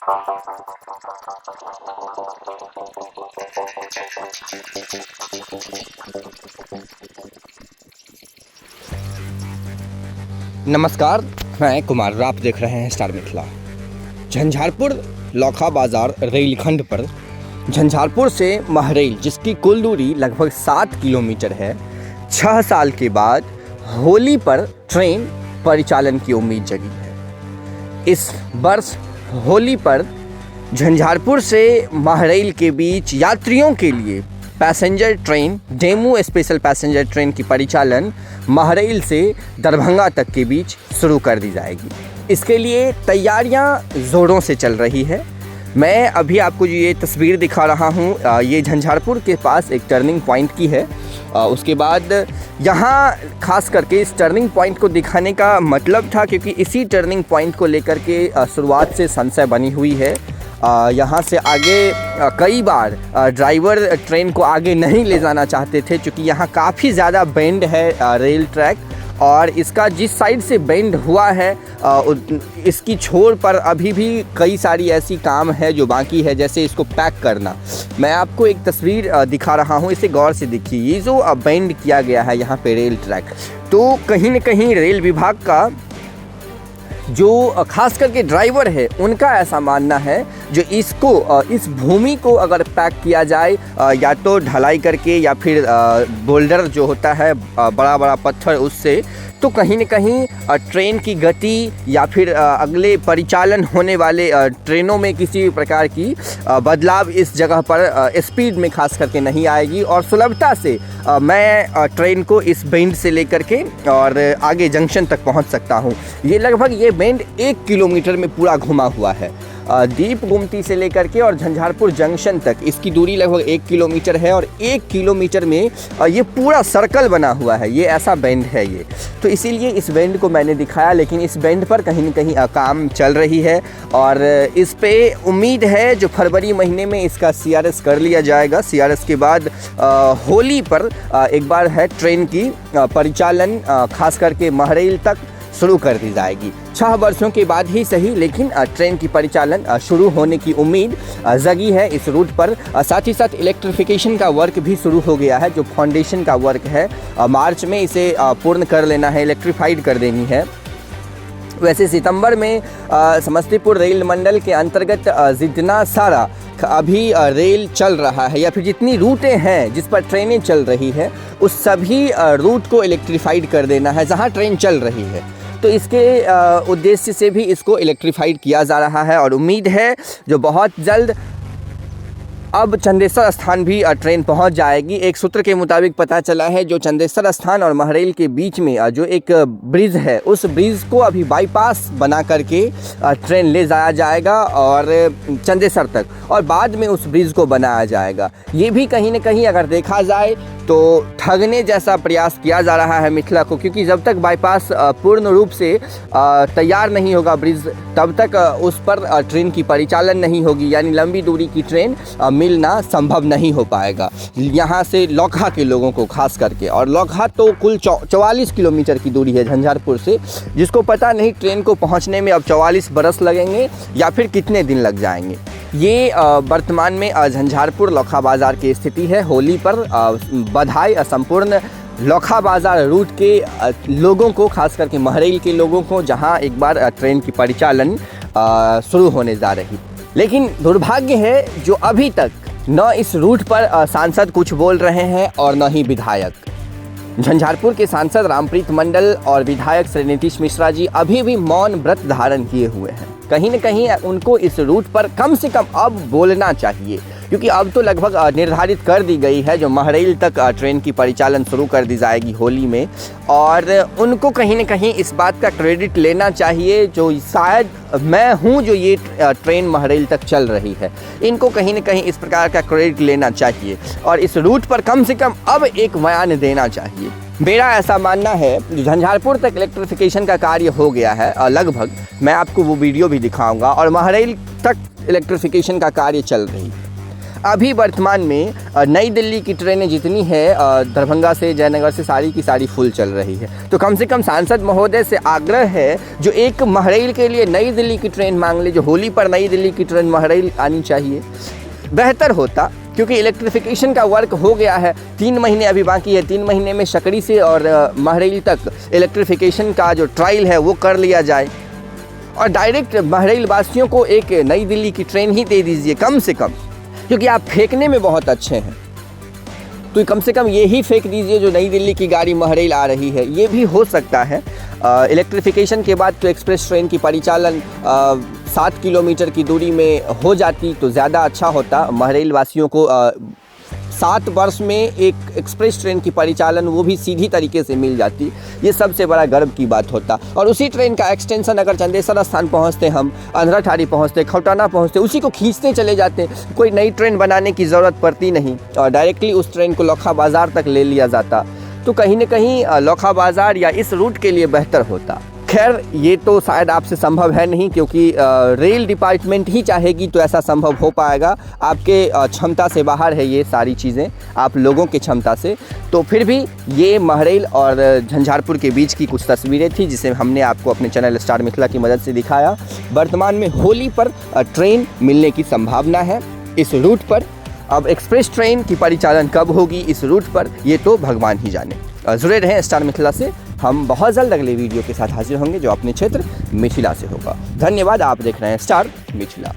नमस्कार, मैं कुमार। आप देख रहे हैं स्टार मिथिला। झंझारपुर लोखा बाज़ार रेलखंड पर झंझारपुर से महरैल, जिसकी कुल दूरी लगभग 7 किलोमीटर है, 6 साल के बाद होली पर ट्रेन परिचालन की उम्मीद जगी है। इस वर्ष होली पर झंझारपुर से महरैल के बीच यात्रियों के लिए passenger train, DEMU special passenger train की परिचालन महरैल से दरभंगा तक के बीच शुरू कर दी जाएगी। इसके लिए तैयारियां ज़ोरों से चल रही है। मैं अभी आपको जो ये तस्वीर दिखा रहा हूँ, ये झंझारपुर के पास एक टर्निंग पॉइंट की है। उसके बाद यहाँ खास करके इस टर्निंग पॉइंट को दिखाने का मतलब था क्योंकि इसी टर्निंग पॉइंट को लेकर के शुरुआत से संशय बनी हुई है। यहाँ से आगे कई बार ड्राइवर ट्रेन को आगे नहीं ले जाना चाहते थे क्योंकि यहाँ काफ़ी ज़्यादा बेंड है रेल ट्रैक, और इसका जिस साइड से बेंड हुआ है इसकी छोर पर अभी भी कई सारी ऐसी काम है जो बाकी है, जैसे इसको पैक करना। मैं आपको एक तस्वीर दिखा रहा हूँ, इसे गौर से देखिए। ये जो बेंड किया गया है यहाँ पे रेल ट्रैक, तो कहीं न कहीं रेल विभाग का जो खास करके ड्राइवर है उनका ऐसा मानना है जो इस भूमि को अगर पैक किया जाए या तो ढलाई करके या फिर बोल्डर जो होता है बड़ा बड़ा पत्थर, उससे तो कहीं न कहीं ट्रेन की गति या फिर अगले परिचालन होने वाले ट्रेनों में किसी भी प्रकार की बदलाव इस जगह पर स्पीड में खास करके नहीं आएगी और सुलभता से मैं ट्रेन को इस बेंड से लेकर के और आगे जंक्शन तक पहुंच सकता हूं। ये लगभग ये बेंड 1 किलोमीटर में पूरा घुमा हुआ है। दीप गुमटी से लेकर के और झंझारपुर जंक्शन तक इसकी दूरी लगभग 1 किलोमीटर है और 1 किलोमीटर में ये पूरा सर्कल बना हुआ है। ये ऐसा बेंड है ये, तो इसीलिए इस बेंड को मैंने दिखाया। लेकिन इस बेंड पर कहीं न कहीं काम चल रही है और इस पे उम्मीद है जो फरवरी महीने में इसका CRS कर लिया जाएगा। CRS के बाद होली पर एक बार है ट्रेन की परिचालन खास करके महरैल तक शुरू कर दी जाएगी। 6 वर्षों के बाद ही सही, लेकिन ट्रेन की परिचालन शुरू होने की उम्मीद जगी है इस रूट पर। साथ ही साथ इलेक्ट्रिफिकेशन का वर्क भी शुरू हो गया है। जो फाउंडेशन का वर्क है मार्च में इसे पूर्ण कर लेना है, इलेक्ट्रीफाइड कर देनी है। वैसे सितंबर में समस्तीपुर रेल मंडल के अंतर्गत जितना सारा अभी रेल चल रहा है या फिर जितनी रूटें हैं जिस पर ट्रेनें चल रही है, उस सभी रूट को इलेक्ट्रीफाइड कर देना है जहां ट्रेन चल रही है। तो इसके उद्देश्य से भी इसको इलेक्ट्रीफाइड किया जा रहा है और उम्मीद है जो बहुत जल्द अब चंदेश्वर स्थान भी ट्रेन पहुंच जाएगी। एक सूत्र के मुताबिक पता चला है जो चंदेश्वर स्थान और महरैल के बीच में जो एक ब्रिज है, उस ब्रिज को अभी बाईपास बना करके ट्रेन ले जाया जाएगा और चंदेश्वर तक, और बाद में उस ब्रिज को बनाया जाएगा। ये भी कहीं न कहीं अगर देखा जाए तो ठगने जैसा प्रयास किया जा रहा है मिथिला को, क्योंकि जब तक बाईपास पूर्ण रूप से तैयार नहीं होगा ब्रिज, तब तक उस पर ट्रेन की परिचालन नहीं होगी, यानी लंबी दूरी की ट्रेन मिलना संभव नहीं हो पाएगा यहाँ से लोखा के लोगों को खास करके। और लोखा तो कुल 44 किलोमीटर की दूरी है झंझारपुर से, जिसको पता नहीं ट्रेन को पहुँचने में अब 44 बरस लगेंगे या फिर कितने दिन लग जाएंगे। ये वर्तमान में झंझारपुर लोखा बाज़ार की स्थिति है। होली पर बधाई संपूर्ण लोखा बाज़ार रूट के लोगों को, खास करके महरैल के लोगों को, जहां एक बार ट्रेन की परिचालन शुरू होने जा रही। लेकिन दुर्भाग्य है जो अभी तक न इस रूट पर सांसद कुछ बोल रहे हैं और न ही विधायक। झंझारपुर के सांसद रामप्रीत मंडल और विधायक श्री नीतीश मिश्रा जी अभी भी मौन व्रत धारण किए हुए हैं। कहीं न कहीं उनको इस रूट पर कम से कम अब बोलना चाहिए, क्योंकि अब तो लगभग निर्धारित कर दी गई है जो महरैल तक ट्रेन की परिचालन शुरू कर दी जाएगी होली में, और उनको कहीं न कहीं इस बात का क्रेडिट लेना चाहिए जो शायद मैं हूं जो ये ट्रेन महरैल तक चल रही है। इनको कहीं न कहीं इस प्रकार का क्रेडिट लेना चाहिए और इस रूट पर कम से कम अब एक बयान देना चाहिए। मेरा ऐसा मानना है झंझारपुर तक इलेक्ट्रिफिकेशन का कार्य हो गया है लगभग, मैं आपको वो वीडियो भी दिखाऊंगा, और महरैल तक इलेक्ट्रिफिकेशन का कार्य चल रही है। अभी वर्तमान में नई दिल्ली की ट्रेनें जितनी है दरभंगा से, जयनगर से, सारी की सारी फुल चल रही है। तो कम से कम सांसद महोदय से आग्रह है, जो एक महरैल के लिए नई दिल्ली की ट्रेन मांग ले, जो होली पर नई दिल्ली की ट्रेन महरैल आनी चाहिए, बेहतर होता। क्योंकि इलेक्ट्रिफिकेशन का वर्क हो गया है, 3 महीने अभी बाकी है। 3 महीने में सकड़ी से और महरैल तक इलेक्ट्रिफिकेशन का जो ट्रायल है वो कर लिया जाए और डायरेक्ट महरैल वासियों को एक नई दिल्ली की ट्रेन ही दे दीजिए कम से कम, क्योंकि आप फेंकने में बहुत अच्छे हैं। तो कम से कम ये ही फेंक दीजिए जो नई दिल्ली की गाड़ी महरैल आ रही है। ये भी हो सकता है। इलेक्ट्रिफिकेशन के बाद तो एक्सप्रेस ट्रेन की परिचालन 7 किलोमीटर की दूरी में हो जाती तो ज़्यादा अच्छा होता। महरैल वासियों को 7 वर्ष में एक एक्सप्रेस ट्रेन की परिचालन वो भी सीधी तरीके से मिल जाती, ये सबसे बड़ा गर्व की बात होता। और उसी ट्रेन का एक्सटेंशन अगर चंदेसर स्थान पहुंचते, हम अंधराठाड़ी पहुंचते, खौटाना पहुंचते, उसी को खींचते चले जाते, कोई नई ट्रेन बनाने की ज़रूरत पड़ती नहीं और डायरेक्टली उस ट्रेन को लौखा बाज़ार तक ले लिया जाता, तो कहीं न कहीं लौखा बाज़ार या इस रूट के लिए बेहतर होता। खैर, ये तो शायद आपसे संभव है नहीं, क्योंकि रेल डिपार्टमेंट ही चाहेगी तो ऐसा संभव हो पाएगा। आपके क्षमता से बाहर है ये सारी चीज़ें, आप लोगों की क्षमता से। तो फिर भी ये महरैल और झंझारपुर के बीच की कुछ तस्वीरें थी, जिसे हमने आपको अपने चैनल स्टार मिथिला की मदद से दिखाया। वर्तमान में होली पर ट्रेन मिलने की संभावना है इस रूट पर। अब एक्सप्रेस ट्रेन की परिचालन कब होगी इस रूट पर, ये तो भगवान ही जाने। जुड़े रहें स्टार मिथिला से, हम बहुत जल्द अगले वीडियो के साथ हाजिर होंगे जो अपने क्षेत्र मिथिला से होगा। धन्यवाद, आप देख रहे हैं स्टार मिथिला।